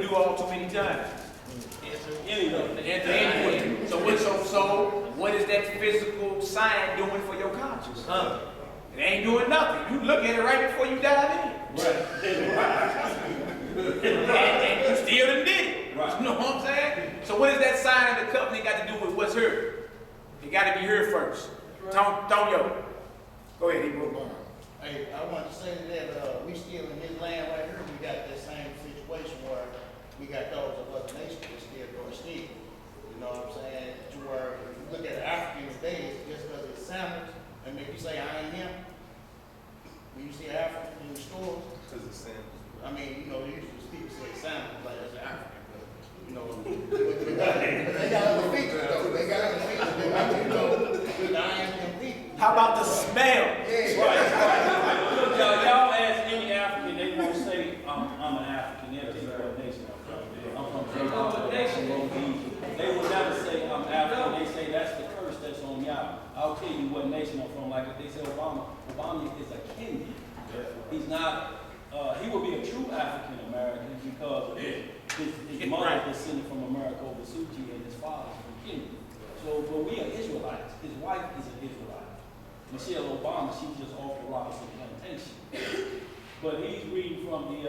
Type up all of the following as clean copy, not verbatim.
do all too many times. Enter anyway. So what is that physical sign doing for your conscience? It ain't doing nothing. You look at it right before you dive in. Right. and you still done did it. Right. You know what I'm saying? So what is that sign of the covenant got to do with what's here? It got to be here first. Tonyo. Go ahead, Hebrew. Hey, I want to say that we still in his land right here. We got that same situation where we got those of other nations that still doing steal. You know what I'm saying? To where if you look at Africans days, just because it's sandals, and make you say I ain't him. When you see an African in the store, because it's sandals. I mean, you know, usually people say sandals like that's an African, but you know, they got other features though. They got other features. They got, you know, I am him people. How about the smell? Yeah. Right. Look, y'all ask any African, they won't say I'm an African. They'll tell you what nation I'm from. I'm from Rhodesia. They will never say I'm African. They say that's the curse that's on y'all. I'll tell you what nation I'm from. Like if they say Obama is a Kenyan. He's not. He will be a true African American because his mother is descended from America over Suchi and his father is from Kenya. So, but we are Israelites. His wife is an Israelite. Michelle Obama, she's just off the Robinson plantation. But he's reading from the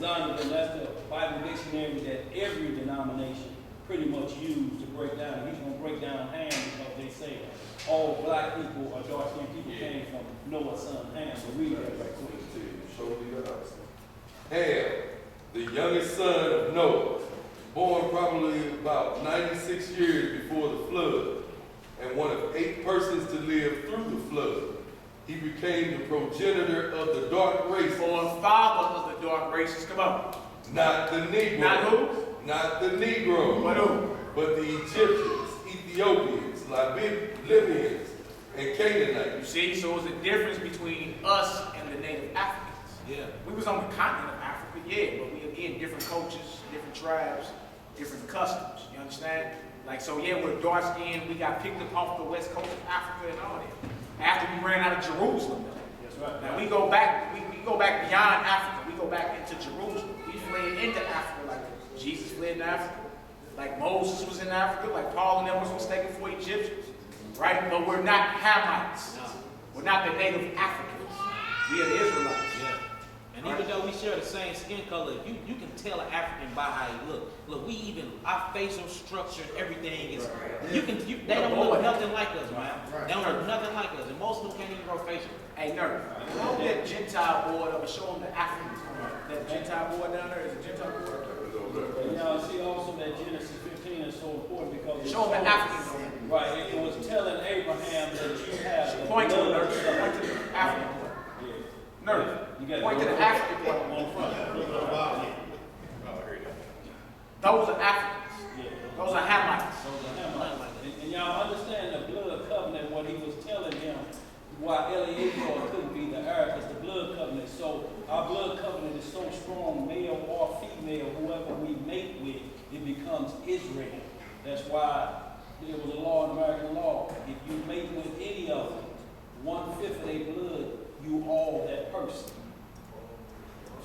Zondervan, that's the Bible dictionary that every denomination pretty much used to break down. He's going to break down Ham because they say all black people or dark-skinned people came from Noah's son Ham. So read that right quick. Ham, the youngest son of Noah, born probably about 96 years before the flood, and one of 8 persons to live through the flood. He became the progenitor of the dark race. Or father of the dark races. Come on. Not the Negro. Not who? Not the Negro. But who? But the Egyptians, Ethiopians, Libyans, and Canaanites. You see, so it's a difference between us and the native Africans. Yeah. We was on the continent of Africa, yeah, but we again different cultures, different tribes, different customs. You understand? Like so, yeah, we're dark skinned. We got picked up off the west coast of Africa and all that. After we ran out of Jerusalem, though. That's right. Now we go back. We go back beyond Africa. We go back into Jerusalem. We fled into Africa like Jesus fled in Africa, like Moses was in Africa, like Paul and them was mistaken for Egyptians, right? But we're not Hamites. No. We're not the native Africans. We are the Israelites. Yeah. And even though we share the same skin color, you can tell an African by how he look. Look, we even our facial structure, everything is. They don't look nothing like us, man. They don't look nothing like us, and most of them can't even grow facial. Hey, nerd, hold that Gentile board up and show them the Africans. That Gentile board down there is a Gentile board. And now see also that Genesis 15 is so important because Show them the Africans. Right, it was telling Abraham that you have the Point to the blood nerd. Point to the African board. Yeah. Nerd. You got Point to the African board. on front. Those are Africans. Yeah. Those are Hamites. And y'all understand the blood covenant, what he was telling him, why Eleazar couldn't be the heir, is the blood covenant. So our blood covenant is so strong, male or female, whoever we mate with, it becomes Israel. That's why there was a law in American law. If you mate with any of them, 1/5 of their blood, you all that person.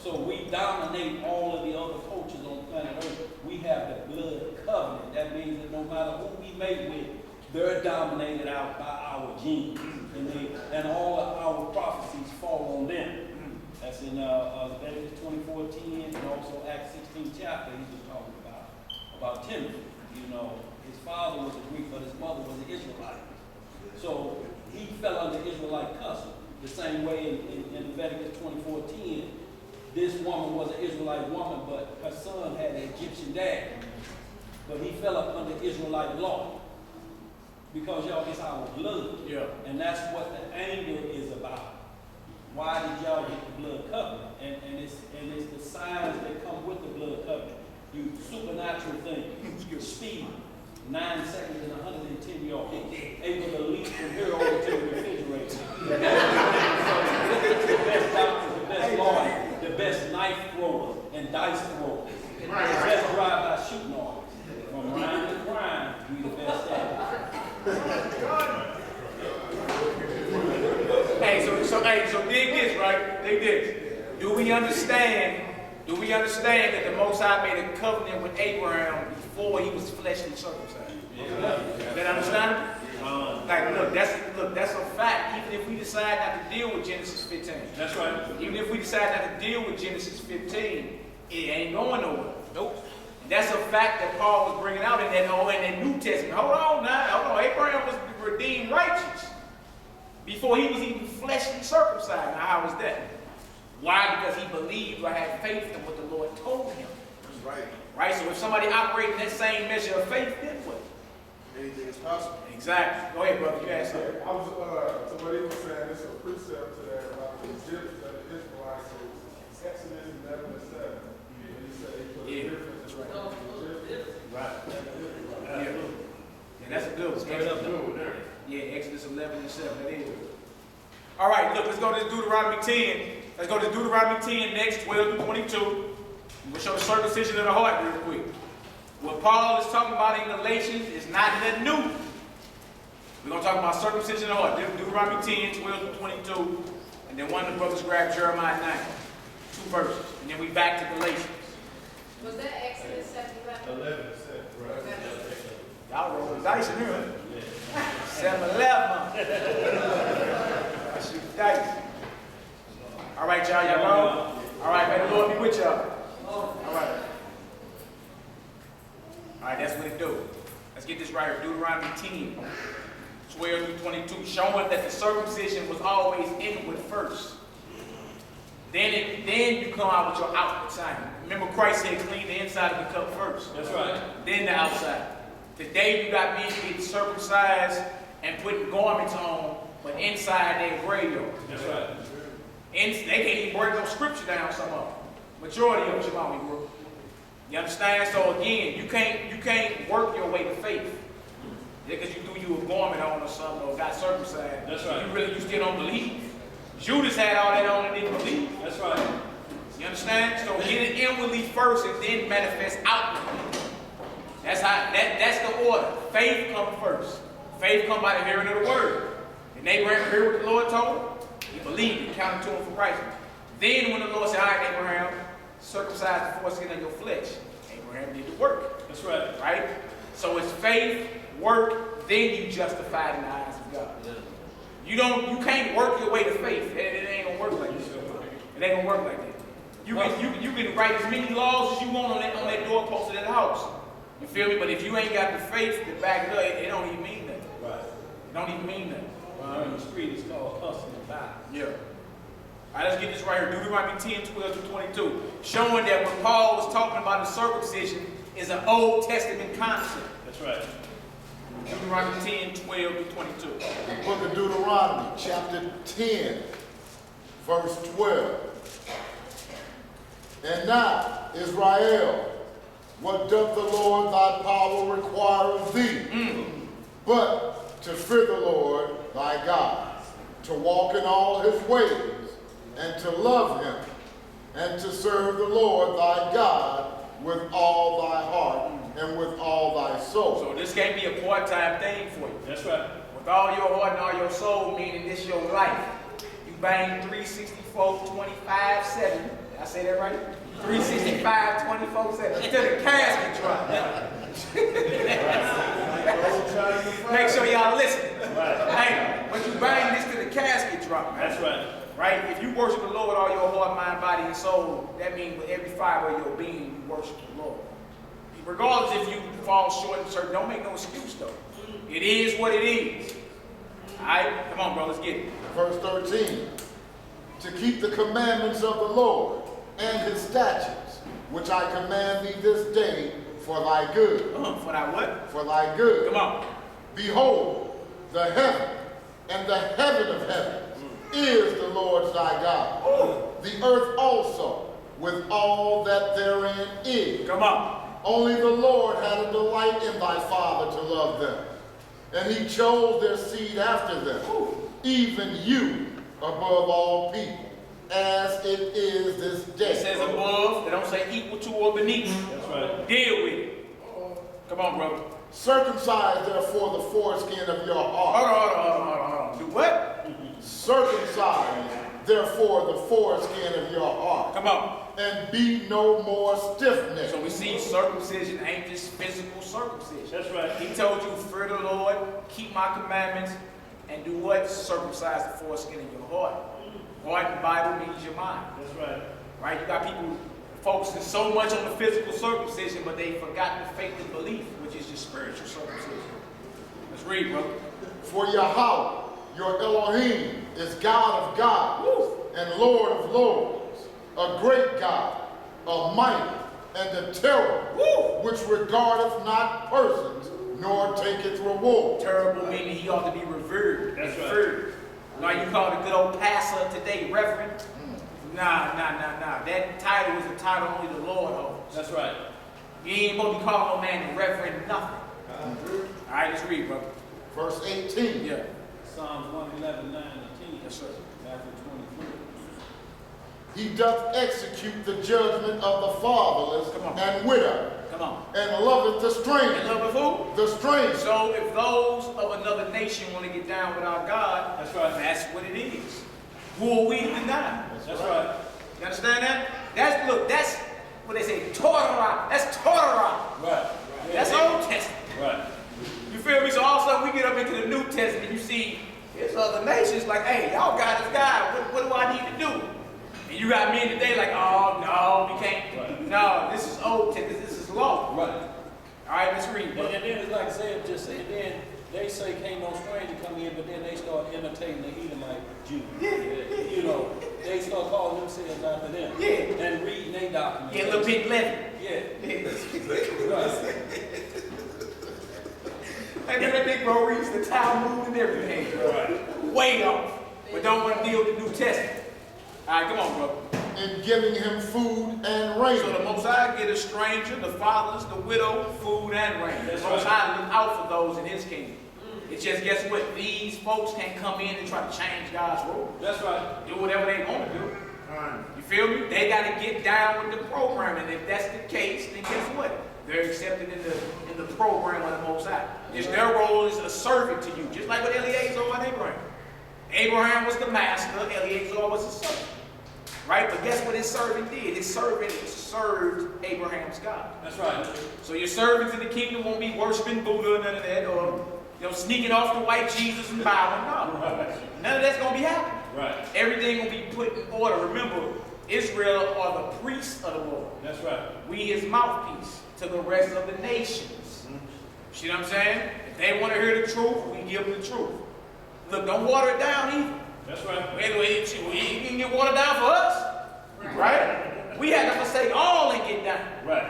So we dominate all of the other cultures on planet Earth. We have the blood covenant. That means that no matter who we mate with, they're dominated out by our genes. And all of our prophecies fall on them. That's in Leviticus 24:10 and also Acts 16 chapter. He's just talking about Timothy. You know, his father was a Greek, but his mother was an Israelite. So he fell under Israelite custom. The same way in Leviticus 24:10, this woman was an Israelite woman, but her son had an Egyptian dad. But he fell up under Israelite law. Because y'all, it's our blood. Yeah. And that's what the anger is about. Why did y'all get the blood covenant? And it's the signs that come with the blood covenant. You supernatural things. Speed. 9 seconds and 110 yards. Able to leap from here over to the refrigerator. The best doctors, the best lawyers, the best knife throwers and dice throwers. The best drive-by shooting artists. From crime to crime, we the best at it. Hey, so dig this, right? Dig this. Do we understand Do we understand that the Most High made a covenant with Abraham before he was fleshly circumcised? Is that understandable? Like, look, that's a fact. Even if we decide not to deal with Genesis 15. That's right. Even if we decide not to deal with Genesis 15, it ain't going nowhere. Nope. And that's a fact that Paul was bringing out in that New Testament. Hold on. Abraham was redeemed righteous before he was even fleshly circumcised. Now, how was that? Why? Because he believed or had faith in what the Lord told him. That's right. Right? So if somebody operating that same measure of faith, then what? Anything is possible. Exactly. Go ahead, brother. You asked that. I was, so what he was saying, it's a precept to that about the Egyptians and the Israelites. So Exodus 11 and 7. When he said he put a difference. That's right. Right. Yeah, that's a good one. Straight up Good one there. Yeah, Exodus 11 and 7. That is. All right, look, let's go to Deuteronomy 10. Let's go to Deuteronomy 10 next, 12 to 22. We'll show the circumcision of the heart real quick. What Paul is talking about in Galatians is not that new. We're going to talk about circumcision of the heart. Deuteronomy 10, 12 to 22. And then one of the brothers grabbed Jeremiah 9. 2 verses. And then we back to Galatians. Was that Exodus 7? 11 and 7. Right. Y'all roll the dice in here, huh? 7-11. Shoot the dice. All right, y'all roll? All right, may the Lord be with y'all. All right. All right, that's what it do. Let's get this right here. Deuteronomy 10, 12 through 22, showing that the circumcision was always inward first. Then you come out with your outward sign. Remember, Christ said, clean the inside of the cup first. That's right. Then the outside. Today you got men getting circumcised and putting garments on, but inside they're graveyard. That's right. And they can't even break no scripture down, some of them. Majority of them, Shemami group. You understand? So again, you can't work your way to faith. Because you threw you a garment on or something or got circumcised. That's right. You still don't believe. Judas had all that on and didn't believe. That's right. You understand? So get it inwardly first and then manifest outwardly. That's the order. Faith comes first. Faith comes by the hearing of the word. And Abraham heard what the Lord told him. He believed it, counted to him for righteousness. Then when the Lord said, all right, Abraham, circumcise the foreskin of your flesh, Abraham did the work. That's right. Right? So it's faith, work, then you justify in the eyes of God. You can't work your way to faith. It ain't gonna work like that. It ain't gonna work like that. You can write as many laws as you want on that doorpost of that house. You feel me? But if you ain't got the faith to back it up, it don't even mean nothing. Right. It don't even mean nothing. Well, in the street, it's called hustle and buy. Yeah. All right, let's get this right here. Deuteronomy 10, 12 to 22. Showing that when Paul was talking about the circumcision is an Old Testament concept. That's right. Deuteronomy 10, 12 to 22. The book of Deuteronomy, chapter 10, verse 12. And now, Israel, what doth the Lord thy power require of thee? But to fear the Lord thy God, to walk in all his ways, and to love him, and to serve the Lord thy God with all thy heart and with all thy soul. So this can't be a part-time thing for you. That's right. With all your heart and all your soul, meaning this your life. You bang 364, 25, 7. Did I say that right? 365, 24, 7. Till the casket drop. Make sure y'all listen. Hey, but you bang this till the casket drop, man. That's right. Right? If you worship the Lord with all your heart, mind, body, and soul, that means with every fiber of your being, you worship the Lord. Regardless if you fall short in certain, don't make no excuse though. It is what it is. Alright? Come on, bro, let's get it. Verse 13. To keep the commandments of the Lord and his statutes, which I command thee this day for thy good. For thy what? For thy good. Come on. Behold, the heaven and the heaven of heavens is the Lord thy God. The earth also, with all that therein is. Come on. Only the Lord had a delight in thy father to love them. And he chose their seed after them, even you above all people, as it is this day. It says above, they don't say equal to or beneath. That's right. Deal with it. Come on, brother. Circumcise therefore the foreskin of your heart. Hold on. Do what? Circumcise therefore the foreskin of your heart. Come on. And be no more stiff-necked. So we see circumcision ain't just physical circumcision. That's right. He told you, fear the Lord, keep my commandments, and do what? Circumcise the foreskin in your heart. Heart in the Bible means your mind. That's right. Right? You got people focusing so much on the physical circumcision, but they've forgotten the faith and belief, which is your spiritual circumcision. Let's read, brother. For Yahweh, your Elohim, is God of gods and Lord of lords, a great God, a mighty and a terrible, which regardeth not persons, nor taketh reward. Terrible meaning he ought to be revered. That's right. Revered. Now you call the good old pastor today reverend? Nah. That title is a title only the Lord holds. That's right. You ain't supposed to be calling no man the reverend nothing. All right, let's read, brother. Verse 18. Yeah. Psalms 111, 9 and 10. Yes, sir. Matthew 23. He doth execute the judgment of the fatherless Come on. and widow, Come on. and loveth the And stranger. love of who? The stranger. So if those of another nation want to get down with our God, That's right. that's what it is. Who are we to deny? That's right. You understand that? That's what they say, Torah. That's Torah. Right. That's Old Testament. Right. You feel me? So all of a sudden we get up into the New Testament, you see there's other nations like, hey, y'all God is God. What do I need to do? And you got men today like, oh, no, we can't. Right. No, this is Old Testament. This is law. Right. All right, let's read. And Bro. then it's like Zeb just said, then they say can't no stranger come in, but then they start imitating the Edomite Jews. Yeah. You know, they start calling themselves after them. Yeah. And reading their documents. Get a little bit leaven. Yeah. Right. Like that big bro reads the Talmud and everything. Right. Way off. But don't want to deal with the New Testament. All right, come on, bro. In giving him food and So the raiment. Most High get a stranger, the fatherless, the widow, food and raiment. That's The Most right. High look out for those in his kingdom. It's just, guess what? These folks can't come in and try to change God's rules. That's right. Do whatever they want to do. You feel me? They got to get down with the program, and if that's the case, then guess what? They're accepted in the program of the Most High. Just their role is a servant to you, just like with Eleazar and Abraham. Abraham was the master, Eleazar was the servant. Right? But guess what his servant did? His servant served Abraham's God. That's right. So your servants in the kingdom won't be worshiping Buddha, none of that, or sneaking off the white Jesus and bowing. No. None of that's going to be happening. Right. Everything will be put in order. Remember, Israel are the priests of the Lord. That's right. We his mouthpiece to the rest of the nations. See what I'm saying? If they want to hear the truth, we give them the truth. Look, don't water it down either. That's right. Anyway, you can get watered down for us. Right? We had to forsake all and get down. Right.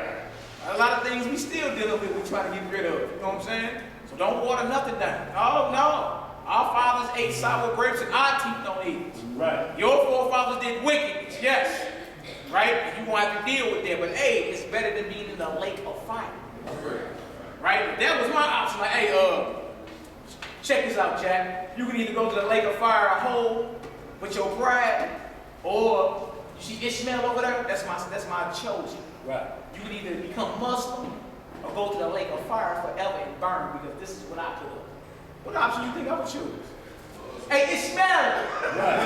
A lot of things we still dealing with, we try to get rid of. You know what I'm saying? So don't water nothing down. Oh, no. Our fathers ate sour grapes and our teeth don't eat it. Right. Your forefathers did wickedness, yes. Right? You're going to have to deal with that. But hey, it's better than being in the lake of fire. Right? That was my option. Like, hey, check this out, Jack. You can either go to the lake of fire whole with your pride, or you see Ishmael over there, that's my chosen. Right. You can either become Muslim or go to the lake of fire forever and burn, because this is what I put up. What option you think I would choose? Hey, Ishmael! Right.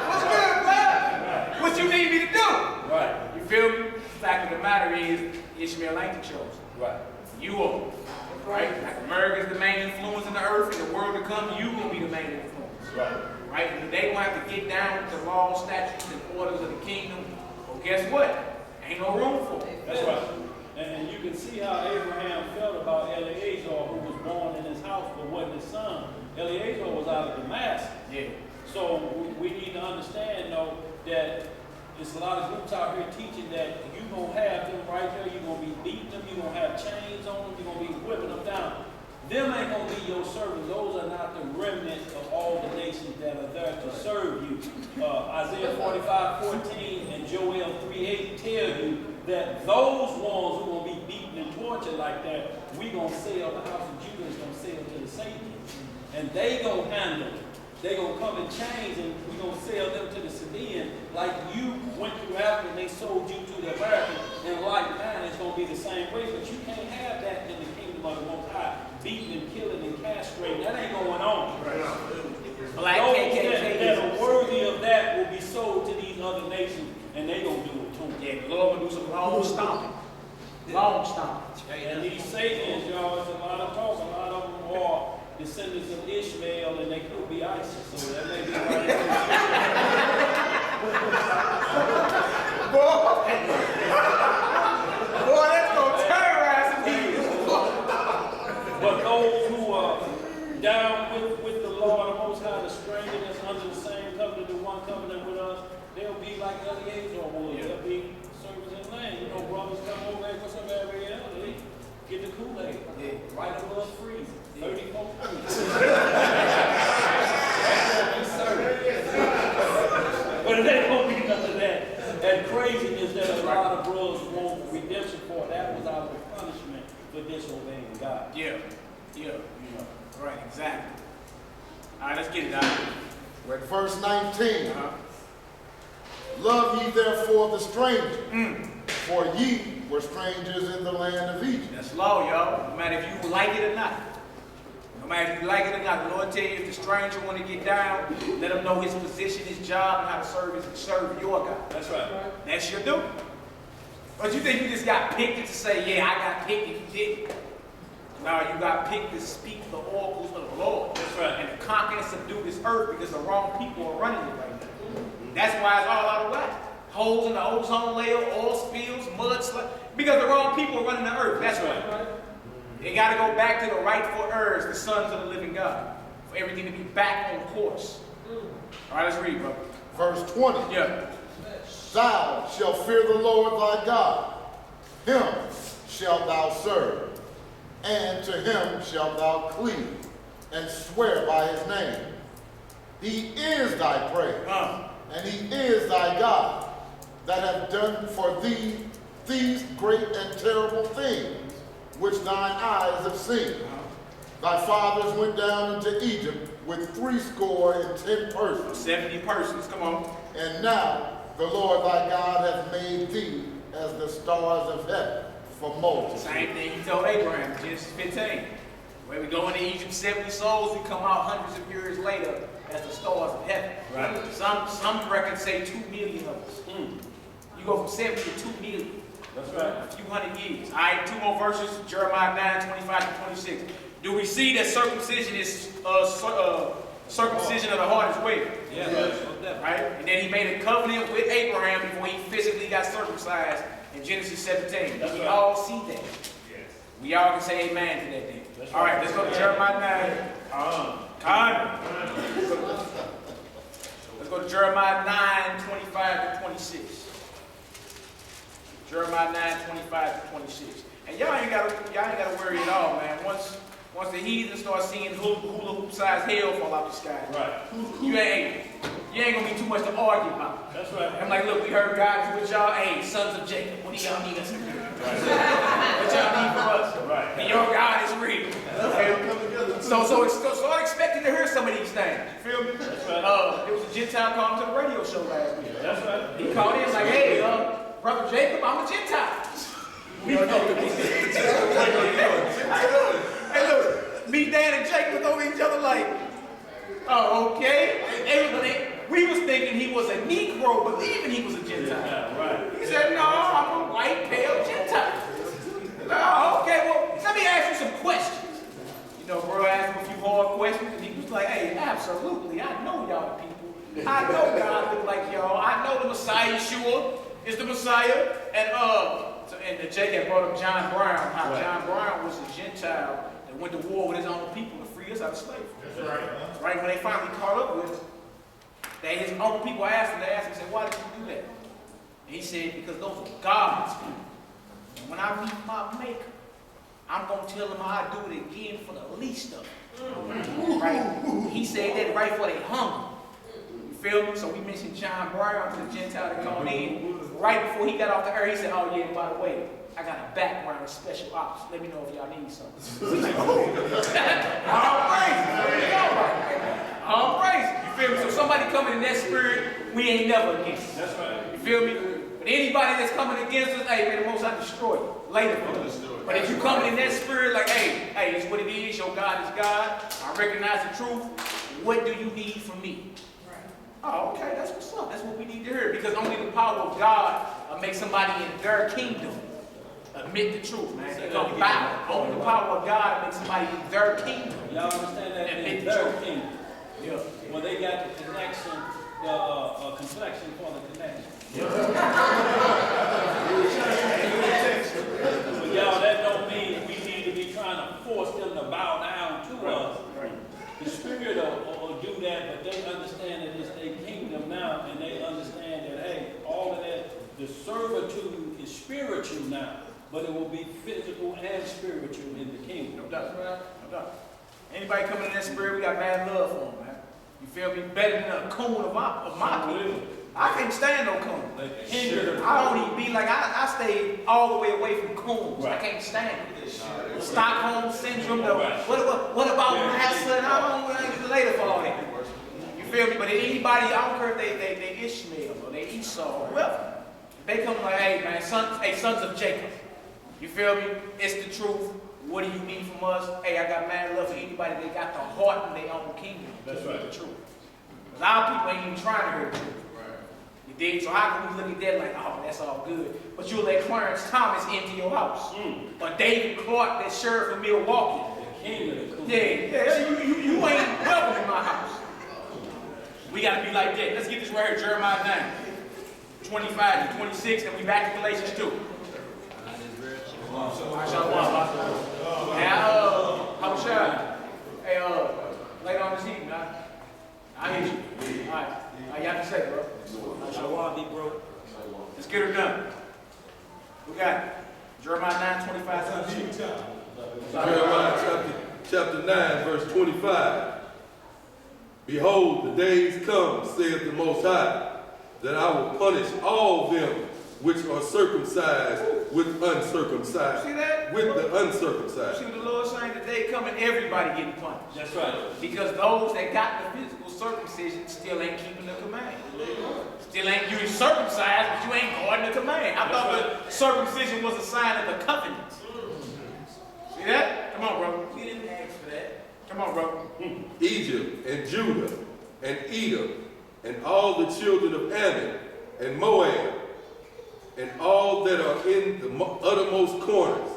What's good, man? Right. What you need me to do? Right. You feel me? The fact of the matter is, Ishmael ain't the chosen. Right. You are. Right? Like America's the main influence in the earth, in the world to come, you will be the main influence. Right. Right? And they gonna have to get down with the laws, statutes, and orders of the kingdom. Well, guess what? Ain't no room for it. That's right. And you can see how Abraham felt about Eleazar, who was born in his house but wasn't his son. Eleazar was out of Damascus. Yeah. So we need to understand, though, that there's a lot of groups out here teaching that you're going to have them right there, you're going to be beating them, you're going to have chains on them, you're going to be whipping them down. Them ain't going to be your servants. Those are not the remnant of all the nations that are there to serve you. Isaiah 45:14 and Joel 3:8 tell you that those ones who are going to be beaten and tortured like that, we going to sell, the house of Judah is going to sell to the Sabians. And they going to handle it. They going to come in chains, and we going to sell them to the Sabian like you went through Africa and they sold you to the Americans. And like mine, it's going to be the same way. But you can't have that in the kingdom of the Most High. Beating and killing and castrating. That ain't going on. Right. Black those KKK. that are worthy of that will be sold to these other nations, and they gonna do it too. Yeah, the Lord will do some long stomping. Long stomping. And these Satanists, y'all, it's a lot of talk. A lot of them are descendants of Ishmael, and they could be ISIS. So that may be right. Boy, that's gonna terrorize some people. But those who are down with the Lord, the Most High, the stranger that's under the same covenant, the one covenant with us, they'll be like Eliezer was. They'll be servants in land. You know, brothers come over, hey, what's up, Ariel? They get the Kool-Aid. Yeah. Right above freezing. 34 degrees. But it ain't gonna be none of that. And craziness that a lot of brothers want redemption for. That was our punishment for disobeying God. Yeah. You know. Right, exactly. All right, let's get it out. We're at verse 19. Uh-huh. Love ye therefore the stranger, for ye were strangers in the land of Egypt. That's law, y'all. No matter if you like it or not. No matter if you like it or not, the Lord tell you if the stranger want to get down, let him know his position, his job, and how to serve your God. That's right. That's your duty. But you think you just got picked to say, yeah, I got picked and you didn't? No, you got picked to speak the oracles of the Lord. That's right. And to conquer and subdue this earth because the wrong people are running it right now. That's why it's all out of whack. Holes in the ozone layer, oil spills, mudslides, because the wrong people are running the earth. That's right. They got to go back to the rightful heirs, the sons of the living God, for everything to be back on course. All right, let's read, brother. Verse 20. Yeah. Thou shalt fear the Lord thy God. Him shalt thou serve, and to him shalt thou cleave, and swear by his name. He is thy praise, and he is thy God, that hath done for thee these great and terrible things, which thine eyes have seen. Thy fathers went down into Egypt with 70 persons. 70 persons, come on. And now the Lord thy God hath made thee as the stars of heaven for multitude. Same thing he told Abraham, Genesis 15. When we go into Egypt 70 souls, we come out hundreds of years later as the stars of heaven. Right. Some records say 2 million of us. You go from 70 to 2 million. That's right. A few hundred years. All right, 2 more verses, Jeremiah 9, 25 to 26. Do we see that circumcision is circumcision of the heart as well? Yeah. Right? And then he made a covenant with Abraham before he physically got circumcised in Genesis 17. That's we right. all see that. Yes. We all can say amen to that thing. That's All right, right. let's go to Jeremiah 9. Let's go to Jeremiah 9, 25 to 26. Jeremiah 9, 25 to 26. And y'all ain't gotta worry at all, man. Once the heathen start seeing hula hoop size hell fall out the sky, Right. you ain't gonna be too much to argue about. That's right. I'm like, look, we heard God is with y'all. Hey, sons of Jacob, what do y'all need us to do? What y'all need from us? Right. And your God is real. So start expecting to hear some of these things. You feel me? That's right. There was a Gentile calling to the radio show last week. That's right. He called in like, hey, Brother Jacob, I'm a Gentile. We know Hey, look, me, Dan, and Jacob look over each other like, oh, okay. We was thinking he was a Negro, believing he was a Gentile. Yeah, right. He said, no, I'm a white, pale Gentile. Oh, okay, well, let me ask you some questions. You know, bro asked him a few hard questions, and he was like, hey, absolutely, I know y'all people. I know God look like y'all. I know the Messiah, Yeshua, is the Messiah. And Jake had brought up John Brown, how Right. John Brown was a Gentile that went to war with his own people to free us out of slavery. That's right. Right, when they finally caught up with us, that his own people asked him, said, why did you do that? And he said, because those are God's people. And when I meet my maker, I'm going to tell them how I do it again for the least of them. Right? He said that right before they hung him. You feel me? So we mentioned John Brown to the Gentile that called in. Right before he got off the earth, he said, oh yeah, by the way, I got a background of special ops. Let me know if y'all need something. All praise. You feel me? So somebody coming in that spirit, we ain't never against. That's right. You feel me? But anybody that's coming against us, hey, man, the Most High destroy you later. But if you coming in that spirit, like, hey, it's what it is. Your God is God. I recognize the truth. what do you need from me? Right. Oh, okay, that's what's up. That's what we need to hear. Because only the power of God will make somebody in their kingdom admit the truth, man. They're gonna bow. Only the power of God will make somebody in their kingdom. Y'all understand that? Admit In the their truth. kingdom. Yeah. Well, they got the connection, the complexion for the connection. But y'all, that don't mean we need to be trying to force them to bow down to us. The Spirit will do that, but they understand that it's their kingdom now, and they understand that, hey, all of that, the servitude is spiritual now, but it will be physical and spiritual in the kingdom. No doubt. No doubt. Anybody coming in that spirit, we got mad love for them, man. You feel me? Better than a coon of my people. I can't stand no coon. I don't even be like, I stay all the way away from coons. Right. I can't stand it. Stockholm syndrome. What about my son? I don't want to later for all that. You feel me? But anybody, I don't care if they Ishmael or they Esau or whoever. They come like, hey man, sons of Jacob. You feel me? It's the truth. What do you need from us? Hey, I got mad love for anybody that got the heart in their own kingdom. That's right. The truth. A lot of people ain't even trying to hear the truth. You dig? So how can we look at that like, oh, that's all good? But you'll let Clarence Thomas into your house. Or David Clark, that sheriff of Milwaukee. The king of the cool. Yeah, you ain't welcome in my house. We got to be like that. Let's get this right here, Jeremiah 9, 25 to 26, and we back to Galatians 2. How was y'all? Hey, later on this evening, huh? I hear you. All right. Y'all can say, bro. Shaul, be broke. Let's get her done. Who got it? Jeremiah 9, 25 to 26. Jeremiah chapter 9, verse 25. Behold, the days come, saith the Most High, that I will punish all them which are circumcised with uncircumcised. See that? With the uncircumcised. See what the Lord saying? The day coming, everybody getting punished. That's right. Because those that got the physical circumcision still ain't keeping the command. Still ain't, you circumcised, but you ain't guarding the command. I thought the circumcision was a sign of the covenant. See that? Come on, bro. We didn't ask for that. Come on, bro. Egypt and Judah and Edom and all the children of Ammon and Moab and all that are in the uttermost corners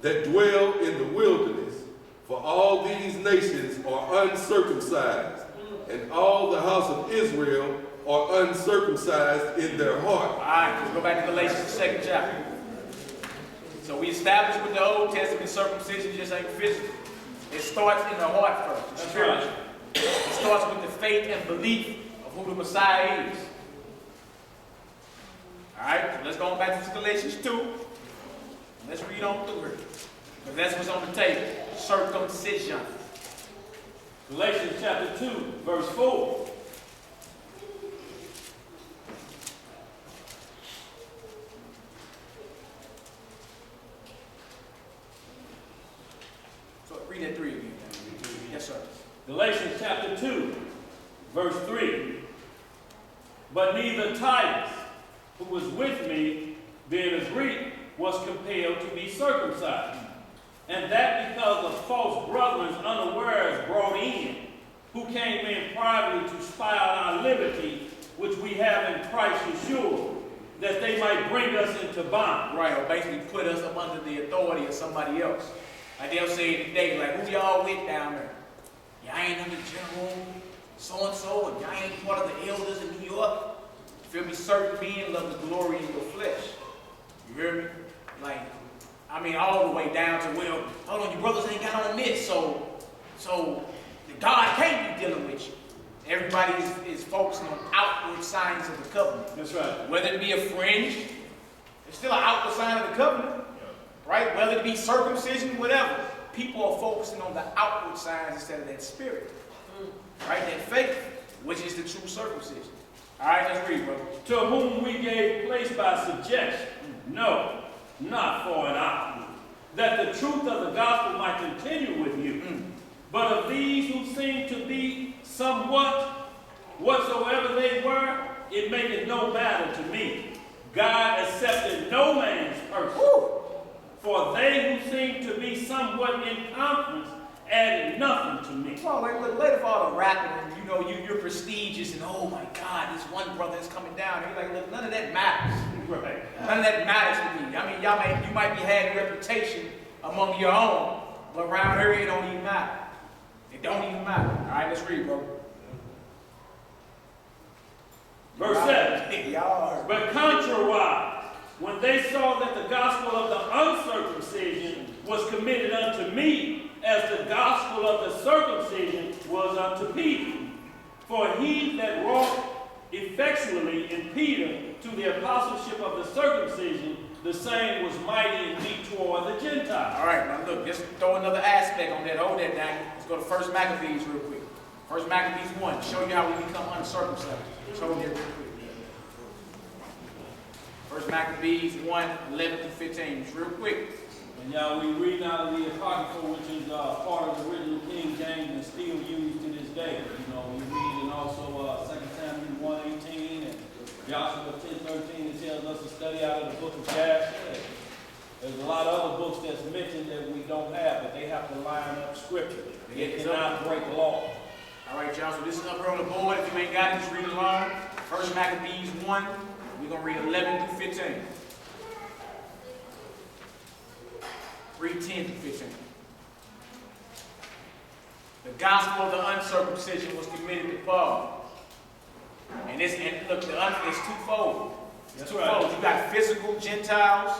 that dwell in the wilderness, for all these nations are uncircumcised, and all the house of Israel are uncircumcised in their heart. All right, let's go back to Galatians, the 2nd chapter. So we established with the Old Testament circumcision just ain't physical. It starts in the heart first, the spiritual. It starts with the faith and belief of who the Messiah is. All right, so let's go back to Galatians 2. Let's read on through it. Because that's what's on the table. Circumcision. Galatians chapter 2, verse 4. So read that 3 again. Yes, sir. Galatians chapter 2, verse 3. But neither Titus, who was with me, being a Greek, was compelled to be circumcised. And that because of false brethren unawares brought in, who came in privately to spy out our liberty, which we have in Christ Yeshua, that they might bring us into bond. Right, or basically put us up under the authority of somebody else. Like they'll say today, like, who y'all with down there? Y'all ain't under general so-and-so, and y'all ain't part of the elders in New York. You feel me? Certain men love the glory in your flesh. You hear me? Like, I mean, all the way down to, well, hold on, your brothers ain't got on this, so God can't be dealing with you. Everybody is focusing on outward signs of the covenant. That's right. Whether it be a fringe, it's still an outward sign of the covenant. Right? Whether it be circumcision, whatever. People are focusing on the outward signs instead of that spirit. Right? That faith, which is the true circumcision. All right, let's read, brother. To whom we gave place by subjection. No, not for an hour, that the truth of the gospel might continue with you. But of these who seem to be somewhat, whatsoever they were, it maketh no matter to me. God accepted no man's person. For they who seem to be somewhat in conference added nothing to me. Well, like, look, later for all the rapping and, you know, you're prestigious and, oh my God, this one brother is coming down. And you're like, look, none of that matters. Right. None of that matters to me. I mean, you might be having a reputation among your own, but around here it don't even matter. It don't even matter. All right, let's read, bro. Verse 7. Y'all. But contrariwise, when they saw that the gospel of the uncircumcision was committed unto me, as the gospel of the circumcision was unto Peter. For he that wrought effectually in Peter to the apostleship of the circumcision, the same was mighty in me toward the Gentiles. All right, now look, just throw another aspect on that. Hold that down. Let's go to 1 Maccabees real quick. 1 Maccabees 1. Show you how we become uncircumcised. Show you that real quick. 1 Maccabees 1, 11 through 15. Just real quick. And y'all, we read out of the Apocrypha, which is part of the original King James and still used to this day. You know, we read in also 2 Samuel 1:18 and Joshua 10:13. It tells us to study out of the book of Jasher. There's a lot of other books that's mentioned that we don't have, but they have to line up scripture. They cannot break law. All right, y'all, so this is up here on the board. If you ain't got it, just read along. 1 Maccabees 1, we're going to read 11 through 15. Read 10 through 15. The gospel of the uncircumcision was committed to Paul. And look, it's twofold. It's twofold. You got physical Gentiles,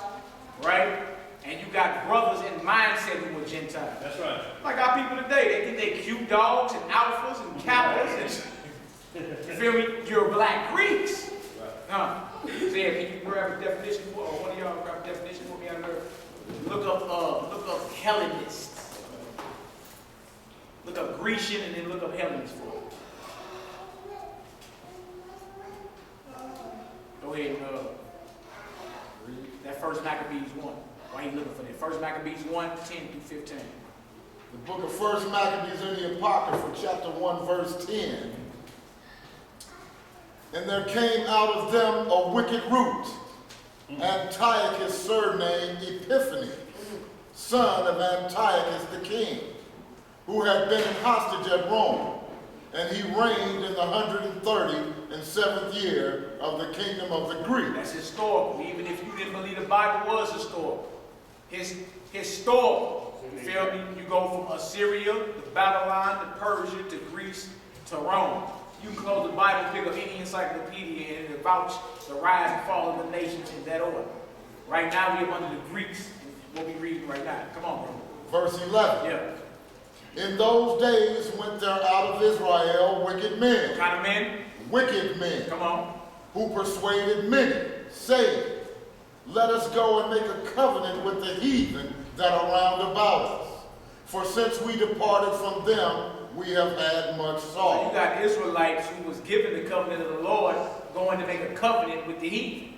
right? And you got brothers in mindset who were Gentiles. That's right. Like our people today, they think they cute dogs and alphas and kappas and you feel me? You're black Greeks. Right. Zed, can you grab a definition for, or one of y'all grab a definition for me out of there? Look up Hellenists. Look up Grecian and then look up Hellenist for it. Go ahead and read that 1 Maccabees 1. Why are you looking for that? 1 Maccabees 1, 10 through 15. The book of 1 Maccabees in the Apocrypha, chapter 1, verse 10. And there came out of them a wicked root, Antiochus surnamed Epiphanes, son of Antiochus the king, who had been in hostage at Rome, and he reigned in the 137th year of the kingdom of the Greeks. That's historical. Even if you didn't believe the Bible was historical. Historical. You feel me? You go from Assyria to Babylon to Persia to Greece to Rome. You can close the Bible, pick up any encyclopedia, and it vouch the rise and fall of the nations in that order. Right now, we are under the Greeks, what we read right now. Come on, bro. Verse 11. Yeah. In those days went there out of Israel wicked men. What kind of men? Wicked men. Come on. Who persuaded many, saying, let us go and make a covenant with the heathen that are round about us. For since we departed from them, we have had much sorrow. So you got Israelites who was given the covenant of the Lord going to make a covenant with the heathen.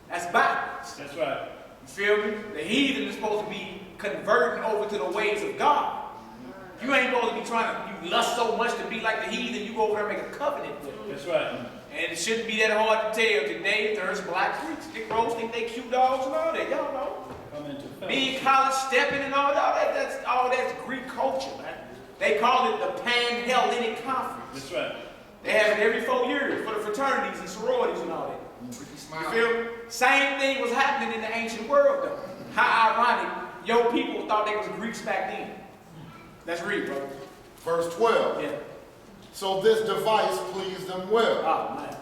That's backwards. That's right. You feel me? The heathen is supposed to be converting over to the ways of God. You ain't supposed to be you lust so much to be like the heathen, you go over there and make a covenant with them. That's right. And it shouldn't be that hard to tell. Today, there's black Greeks. Dick Rose think they cute dogs and all that. Y'all know. Being college stepping and all that. That's Greek culture, man. They call it the Pan-Hellenic Conference. That's right. They have it every 4 years for the fraternities and sororities and all that. You feel me? Same thing was happening in the ancient world, though. How ironic. Your people thought they was Greeks back then. Let's read, bro. Verse 12. Yeah. So this device pleased them well. Oh, man.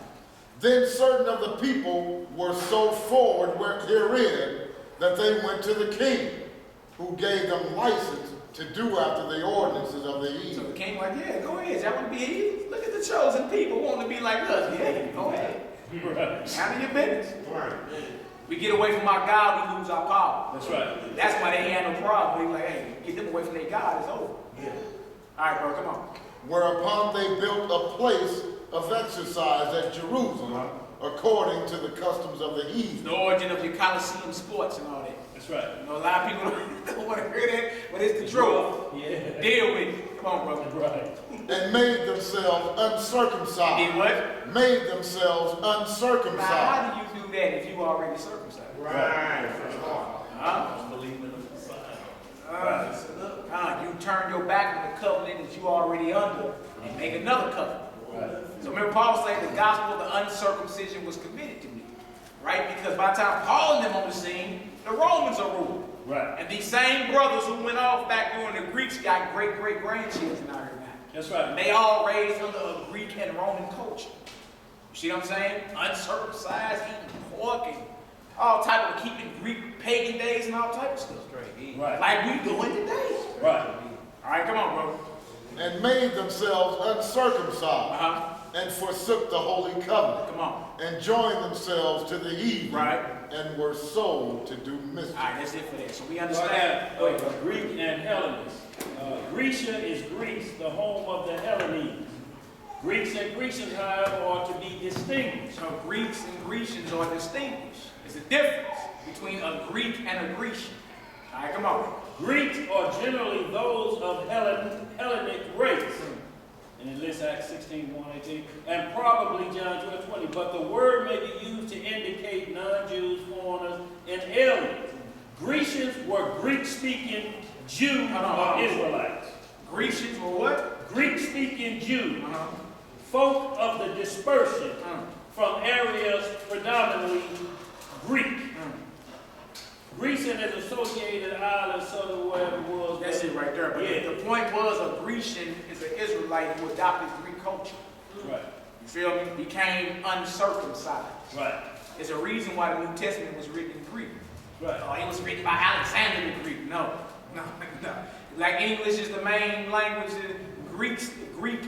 Then certain of the people were so forward herein that they went to the king, who gave them license to do after the ordinances of the So heathen. the king like, yeah, go ahead. Y'all want to be heathens? Look at the chosen people wanting to be like us. Yeah, go ahead. Right. Handle your business. Right. We get away from our God, we lose our power. That's right. That's why they ain't had no problem. They like, hey, get them away from their God, it's over. Yeah. All right, bro, come on. Whereupon they built a place of exercise at Jerusalem, according to the customs of the heathen. The origin of your Coliseum sports and all that. That's right. You know, a lot of people don't want to hear that, but it's the truth. Yeah. Deal with it. Come on, brother. Right. And made themselves uncircumcised. Did what? Made themselves Now, uncircumcised. how do you do that if you already circumcised? Right. Huh? Believing in the Messiah. You turn your back on the covenant that you already under and make another covenant. Right. So remember Paul saying the gospel of the uncircumcision was committed to me. Right? Because by the time Paul and them on the scene, the Romans are ruling. Right. And these same brothers who went off back during the Greeks got great-great-grandchildren out here now. That's right. And they all raised under a Greek and Roman culture. You see what I'm saying? Uncircumcised, eating pork, and all type of keeping Greek pagan days and all type of stuff. Right. Like we doing today. Right. All right, come on, bro. And made themselves uncircumcised, and forsook the holy covenant, Come on. and joined themselves to the heathen, Right. and were sold to do mischief. All right, that's it for that. So we So I understand. have Greek and Hellenist. Grecia is Greece, the home of the Hellenes. Greeks and Grecians, however, are to be distinguished. So Greeks and Grecians are distinguished. There's a difference between a Greek and a Grecian. All right, come on. Greeks are generally those of Hellenic race. And it lists Acts 16, 1, 18, and probably John 12, 20. But the word may be used to indicate non-Jews, foreigners, and aliens. Grecians were Greek-speaking Jews or Israelites. Grecians were what? Greek-speaking Jews, folk of the dispersion from areas predominantly Greek. Greece and its associated islands, southern wherever it was. That's it right there. But the point was a Grecian is an Israelite who adopted Greek culture. Right. You feel me? Became uncircumcised. Right. There's a reason why the New Testament was written in Greek. Right. Oh, it was written by Alexander the Greek. No. Like English is the main language. Greek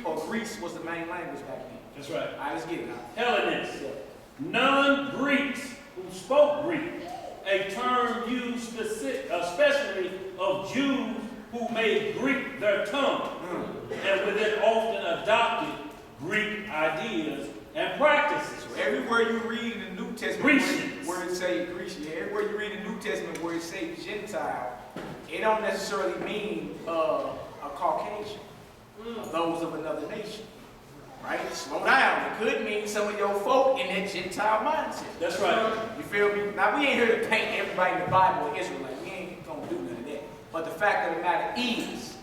or Greece was the main language back then. That's right. All right, let's get it now. Hellenists, non-Greeks who spoke Greek, a term used especially of Jews who made Greek their tongue, and with it often adopted Greek ideas and practices. So everywhere you read in the New Testament where it say Grecian, everywhere you read in the New Testament where it say Gentile, it don't necessarily mean a Caucasian, or those of another nation. Right? Slow down. It could mean some of your folk in that Gentile mindset. That's right. You feel me? Now, we ain't here to paint everybody in the Bible as Israelite. We ain't going to do none of that. But the fact of the matter is,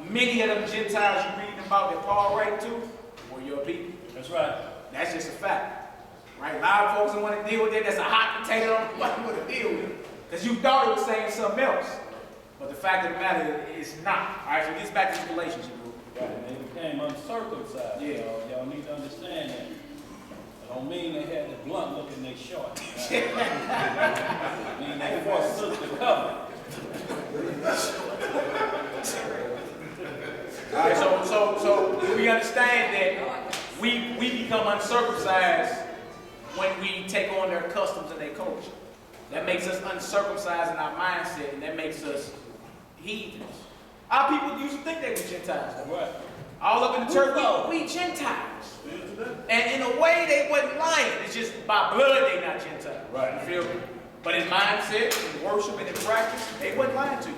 many of them Gentiles you reading about that Paul writing to were your people. That's right. That's just a fact. Right? A lot of folks don't want to deal with that. That's a hot potato. Don't want to deal with it. Because you thought it was saying something else. But the fact of the matter is not. All right, so get back to this relationship. Right. They became uncircumcised. Yeah. Y'all need to understand that. It don't mean they had the blunt look in their short. Right? It mean they forsook the covenant. All right, so we understand that we become uncircumcised when we take on their customs and their culture. That makes us uncircumcised in our mindset, and that makes us heathens. Our people used to think they were Gentiles. Right. All up in the church, we Gentiles. And in a way, they wasn't lying. It's just by blood they not Gentiles. Right. You feel me? But in mindset, in worship, and in practice, they wasn't lying to you.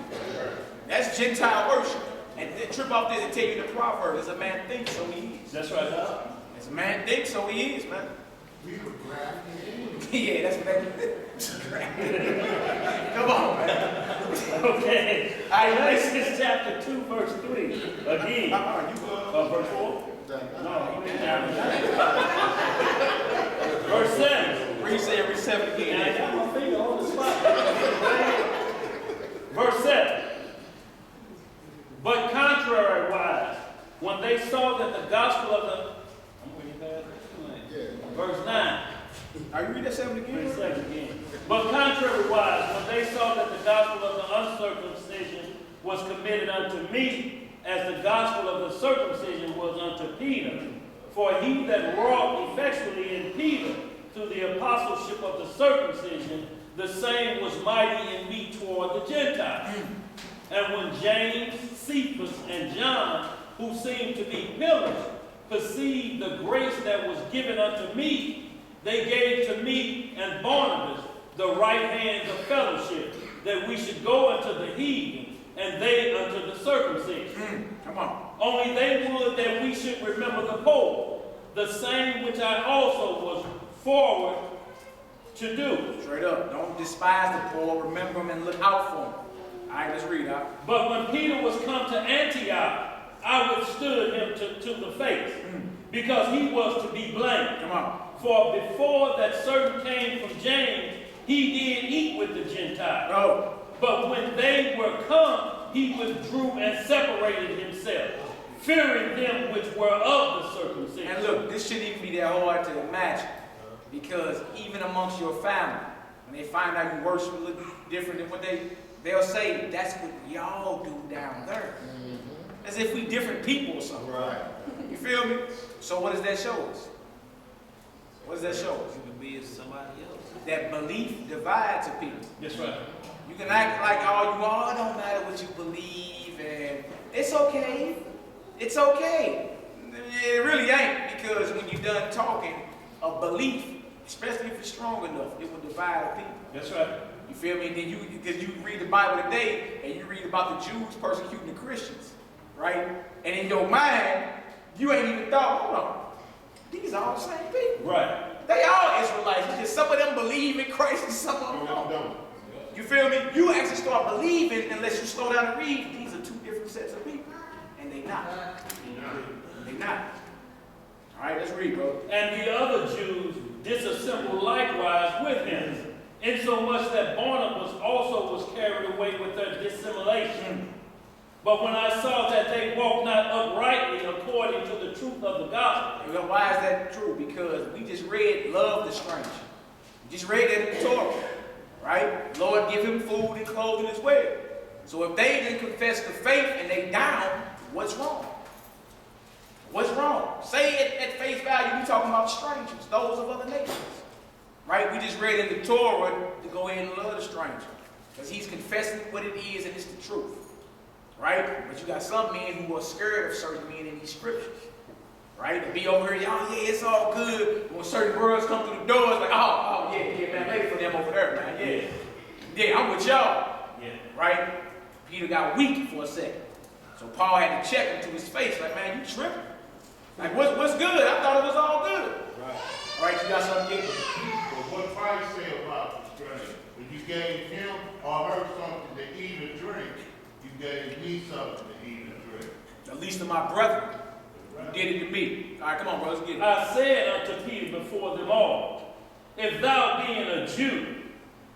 That's Gentile worship. And the trip off this and tell you the proverb, as a man thinks, so he is. That's right. As a man thinks, so he is, man. We were grafted in. Yeah, that's what that is. Come on, man. Okay. Galatians chapter 2, verse 3. Again. Verse 4? No. Verse 7. Read 7 again. I got my finger on the spot. Verse 7. But contrariwise, when they saw that the gospel of the... I'm reading past verse 9. Are you reading that 7 again? Verse 7 again. But contrariwise, when they saw that the gospel of the uncircumcision was committed unto me, as the gospel of the circumcision was unto Peter, for he that wrought effectually in Peter through the apostleship of the circumcision, the same was mighty in me toward the Gentiles. And when James, Cephas, and John, who seemed to be pillars, perceived the grace that was given unto me, they gave to me and Barnabas the right hands of fellowship, that we should go unto the heathen, and they unto the circumcision. Come on. Only they would that we should remember the poor, the same which I also was forward to do. Straight up. Don't despise the poor. Remember them and look out for them. All right, let's read out. But when Peter was come to Antioch, I withstood him to the face, because he was to be blamed. Come on. For before that certain came from James, he did eat with the Gentiles. Oh. But when they were come, he withdrew and separated himself, fearing them which were of the circumcision. And look, this shouldn't even be that hard to imagine, because even amongst your family, when they find out you worship a little different than what they'll say, that's what y'all do down there. As if we different people or something. Right. You feel me? So what does that show us? What does that show us? You can be as somebody else. That belief divides a people. That's right. You can act like it don't matter what you believe, and it's okay. It's okay. It really ain't, because when you're done talking, a belief, especially if it's strong enough, it will divide a people. That's right. You feel me? Then because you read the Bible today, and you read about the Jews persecuting the Christians, right? And in your mind, you ain't even thought, hold on, these are all the same people. Right. They all Israelites. It's just some of them believe in Christ and some of them don't. You feel me? You actually start believing unless you slow down and read. These are two different sets of people. And they not. They not. All right, let's read, bro. And the other Jews disassembled likewise with him, insomuch that Barnabas also was carried away with their dissimulation. But when I saw that they walked not uprightly according to the truth of the gospel. And why is that true? Because we just read, love the stranger. We just read that in the Torah, right? Lord, give him food and clothing as well. So if they didn't confess the faith and they down, what's wrong? What's wrong? Say it at face value, we talking about strangers, those of other nations. Right? We just read in the Torah to go ahead and love the stranger. Because he's confessing what it is and it's the truth. Right? But you got some men who are scared of certain men in these scriptures. Right? To be over here, y'all, yeah, it's all good. When certain words come through the door, it's like, oh, yeah, man, lay for them over there, man. Yeah, I'm with y'all. Yeah. Right? Peter got weak for a second. So Paul had to check him to his face, like, man, you tripping. Like, what's good? I thought it was all good. Right. All right, you got something to get? But what Christ said about the stranger, when you gave him or her something to eat or drink, you gave me something to eat or drink. The least of my brethren, you did it to me. All right, come on, bro, let's get it. I said unto Peter before them all, if thou being a Jew,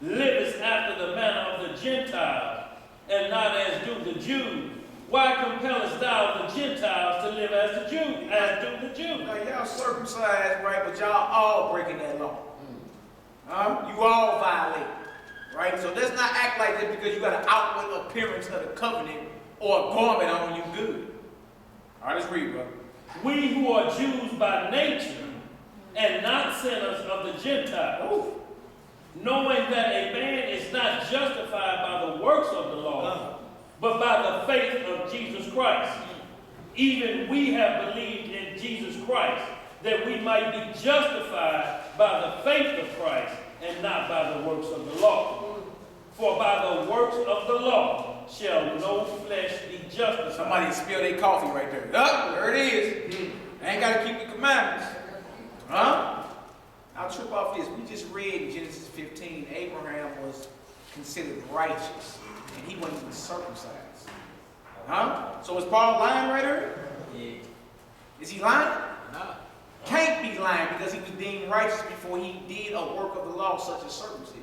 livest after the manner of the Gentiles, and not as do the Jews, why compellest thou the Gentiles to live as the Jews, as do the Jews? Now, y'all circumcised, right, but y'all all breaking that law. You all violate, right? So let's not act like that because you got an outward appearance of the covenant or a garment on you good. All right, let's read, bro. We who are Jews by nature, and not sinners of the Gentiles, knowing that a man is not justified by the works of the law, but by the faith of Jesus Christ. Even we have believed in Jesus Christ, that we might be justified by the faith of Christ, and not by the works of the law. For by the works of the law shall no flesh be justified. Somebody spilled their coffee right there. There it is. I ain't got to keep the commandments. I'll trip off this. We just read in Genesis 15, Abraham was considered righteous, and he wasn't even circumcised. So is Paul lying right here? Yeah. Is he lying? No. Can't be lying because he was deemed righteous before he did a work of the law such as circumcision.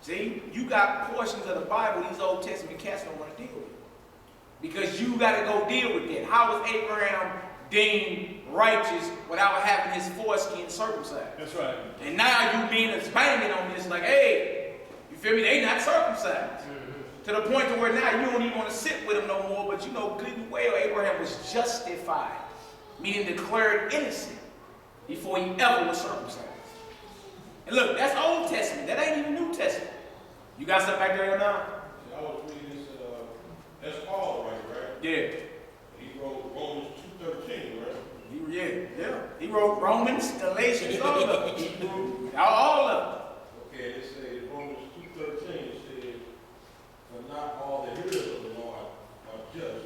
See, you got portions of the Bible these Old Testament cats don't want to deal with. Because you got to go deal with that. How was Abraham deemed righteous without having his foreskin circumcised? That's right. And now you being banging on this like, hey, you feel me? They not circumcised. To the point to where now you don't even want to sit with them no more, but you know good and well Abraham was justified, meaning declared innocent before he ever was circumcised. And look, that's Old Testament. That ain't even New Testament. You got something back there now? I was reading this, that's Paul, right? Yeah. He wrote Romans 2:13, right? Yeah. He wrote Romans, Galatians, all of them. All of them. Okay, it says, Romans 2:13, it says, for not all the hearers of the law are just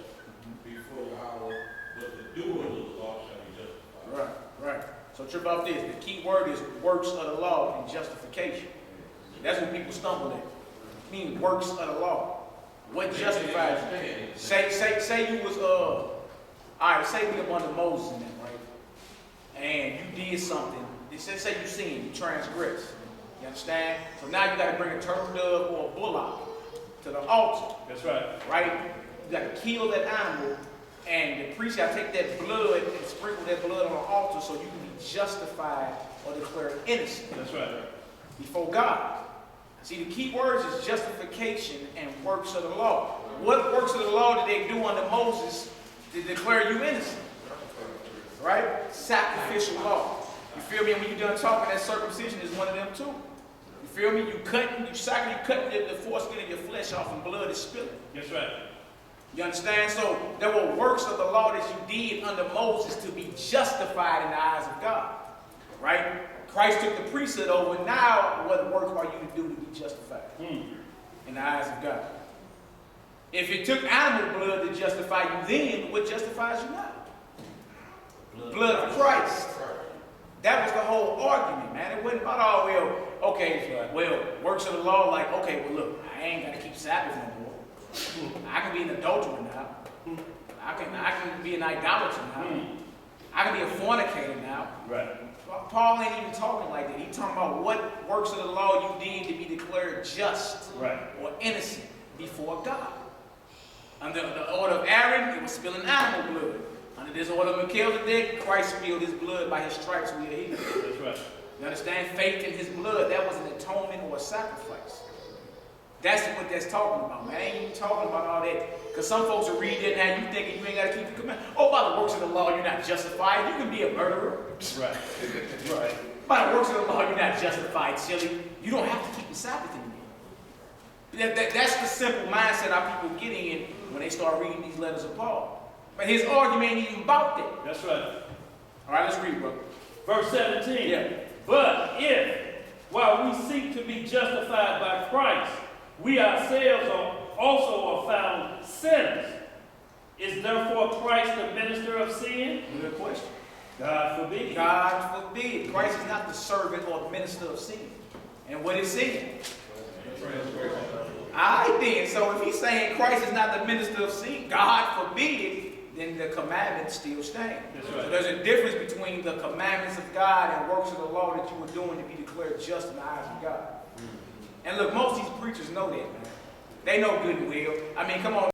before Yahweh, but the doers of the law shall be justified. Right. So trip off this. The key word is works of the law and justification. That's what people stumble at. mean works of the law. What justifies you? Say you was all right. Say we up under Moses and them, right? And you did something. Say you sinned, you transgressed. You understand? So now you got to bring a turtle dove or a bullock to the altar. That's right. Right? You got to kill that animal, and the priest got to take that blood and sprinkle that blood on the altar so you can be justified or declared innocent. That's right. Before God. See, the key words is justification and works of the law. What works of the law did they do under Moses to declare you innocent? Right? Sacrificial law. You feel me? And when you're done talking, that circumcision is one of them too. You feel me? You cutting the foreskin of your flesh off and blood is spilling. That's right. You understand? So there were works of the law that you did under Moses to be justified in the eyes of God. Right? Christ took the priesthood over. Now, what work are you to do to be justified in the eyes of God? If it took animal blood to justify you then, what justifies you now? Blood of Christ. That was the whole argument, man. It wasn't about, works of the law, like, okay, well, look, I ain't got to keep Sabbath no more. I can be an adulterer now. I can be an idolater now. I can be a fornicator now. Right. Paul ain't even talking like that. He's talking about what works of the law you did to be declared just or innocent before God. Under the order of Aaron, it was spilling animal blood. Under this order of Melchizedek, Christ spilled his blood. By his stripes we are healed. That's right. You understand? Faith in his blood, that was an atonement or a sacrifice. That's what that's talking about, man. I ain't even talking about all that. Because some folks will read that now, you thinking you ain't got to keep the command. Oh, by the works of the law, you're not justified. You can be a murderer. Right. Right. By the works of the law, you're not justified, silly. You don't have to keep the Sabbath anymore. That's the simple mindset our people get in when they start reading these letters of Paul. But his argument ain't even about that. That's right. All right, let's read, brother. Verse 17. Yeah. But if, while we seek to be justified by Christ, we ourselves also are found sinners, is therefore Christ the minister of sin? Good question. God forbid. God forbid. Christ is not the servant or minister of sin. And what is sin? Alright then, so if he's saying Christ is not the minister of sin, God forbid, then the commandments still stand. That's right. So there's a difference between the commandments of God and works of the law that you were doing to be declared just in the eyes of God. And look, most of these preachers know that, man. They know good and well. I mean, come on.